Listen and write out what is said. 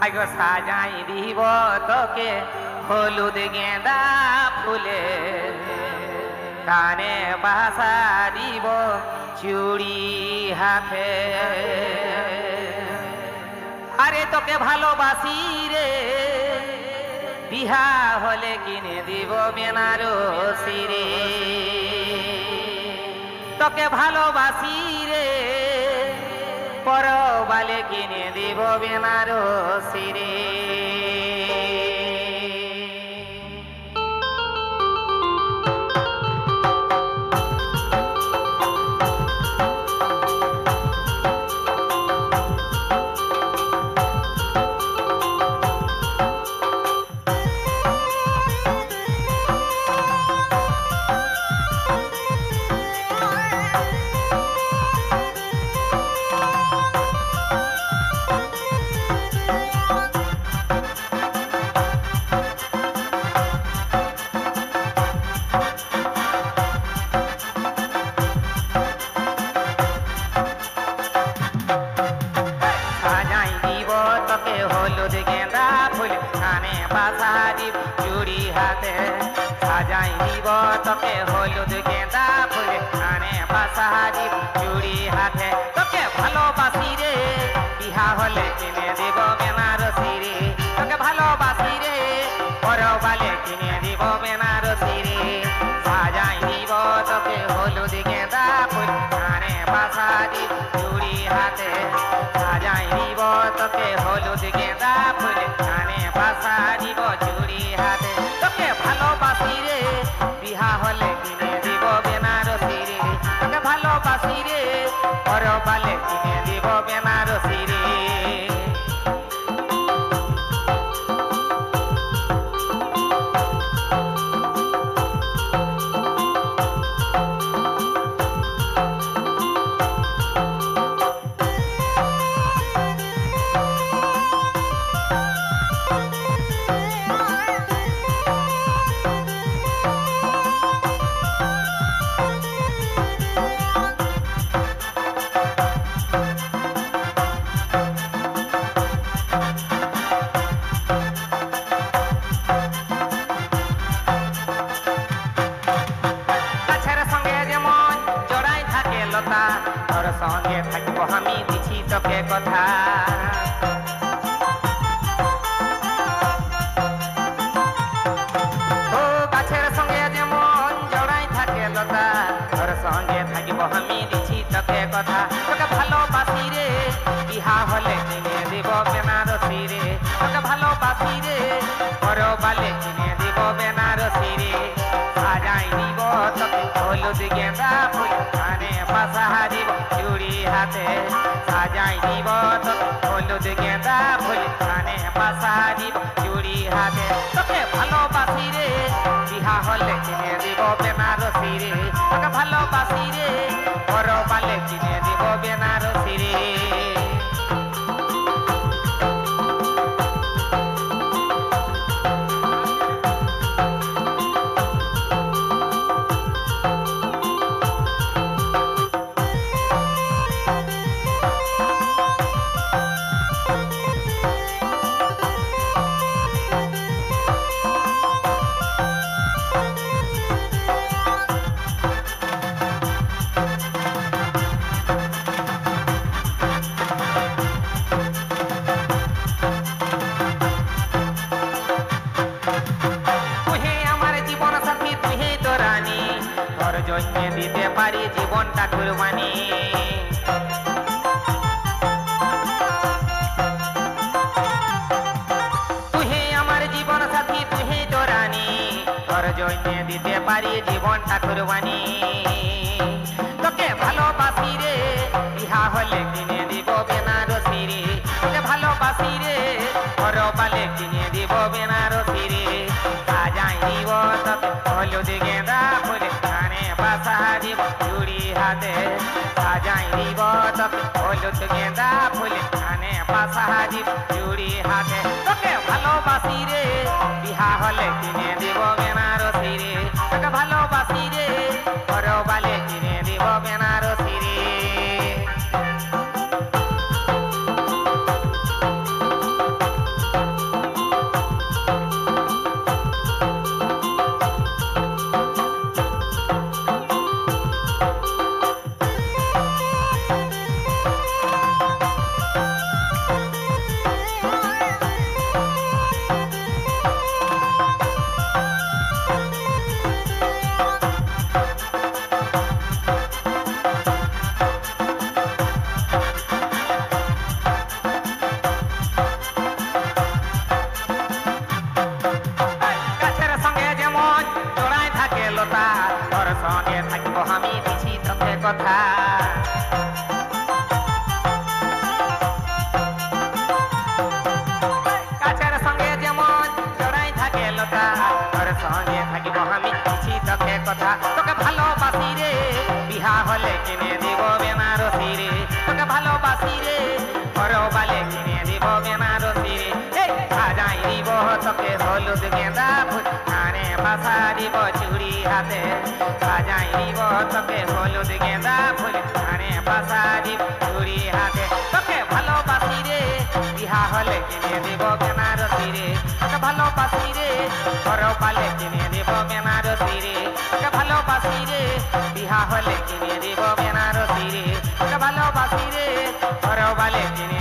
আগো সাজাই দিব তোকে হলুদ গেঁদা ফুলে, কানে বাসা দিব চুড়ি হাতে। আরে তোকে ভালোবাসি রে, বিহা হলে কিনে দিব বেনারসি রে। তোকে ভালোবাসি রে, পরবালে কিনে দিব বেনারসি রে। হলুদ গেঁদা ফুল, কানে বাসা দিব চুড়ি হাতে। সাজাই দিব তোকে হলুদ গেঁদা ফুল, কানে বাসা দিব চুড়ি হাতে। তোকে ভালোবাসি রে, বিহা হলে কিনে দিব বেনারসি রে। তোকে ভালোবাসি রে, পরবালে কিনে দিব বেনারসি রে। সাজাই দিব তোকে হলুদ গেঁদা ফুল, কানে বাসা দিব চুড়ি হাতে। সাজাই দিব তোকে হলুদ গেঁদা ফুল, কানে বাসা দিব চুড়ি হাতে। তোকে ভালোবাসি রে, বিহা হলে কিনে দিব বেনারসি রে। তোকে ভালোবাসি রে, পরবালে কিনে দিব বেনারসি রে। তোর সঙ্গে থাকবো আমি, দিছি তোকে কথা। ও গাছের সঙ্গে যেমন জড়াই থাকে লতা, তোর সঙ্গে থাকবো আমি, দিছি তোকে কথা। তোকে ভালোবাসি রে, বিহা হলে কিনে দিব বেনারসি রে। তোকে ভালোবাসি রে, পরবালে কিনে দিব বেনারসি রে। সাজাই দিব তোকে হলুদ গেঁদা ফুল, কানে বাসা দিব চুড়ি হাতে। সাজাই দিব তোকে হলুদ গেঁদা ফুল, কানে বাসা দিব চুড়ি হাতে। তোকে ভালোবাসি রে, বিহা হলে কিনে দিব বেনারসি রে। তোকে ভালোবাসি রে, পরবালে কিনে দিব বেনারসি রে। জন্যে দিতে পারি জীবনটা কুরবানি। তুই আমার জীবন সাথী, তুই তো রানী, তোর জন্যে দিতে পারি জীবনটা কুরবানি। তোকে ভালোবাসি রে, বিহা হলে কিনে দিব বেনারসি রে। তোকে ভালোবাসি রে, পরবালে কিনে দিব বেনারসি রে। সাজাই দিব তোকে হলুদ গেঁদা ফুল, কানে বাসা দিব চুড়ি হাতে। সাজাই দিব তোকে হলুদ গেঁদা ফুল, কানে বাসা দিব চুড়ি হাতে। তোকে ভালোবাসি রে, বিহা হলে কিনে দিব বেনারসি রে। তোকে ভালোবাসি রে, পরবালে কিনে দিব বেনারসি রে। কথা গাছের সঙ্গে যেমন জড়াই থাকে লতা তোর সঙ্গে থাকিব আমি কিছু তোকে কথা তোকে ভালোবাসি রে বিহা হলে কিনে দিব বেনারসি রে তোকে ভালোবাসি রে ঘরবালে কিনে দিব বেনারসি রে সাজাই দিব তোকে হলুদ গেঁদা ফুল কানে বাসা দিব চুড়ি হাতে সাজাই দিব তোকে হলুদ গেঁদা ফুল কানে বাসা দিব চুড়ি হাতে তোকে ভালোবাসি রে বিহা হলে কিনে দিব বেনারসি রে তোকে ভালোবাসি রে ঘরবালে কিনে দিব বেনারসি রে তোকে ভালোবাসি রে বিহা হলে কিনে দিব বেনারসি রে তোকে ভালোবাসি রে ঘরবালে কিনে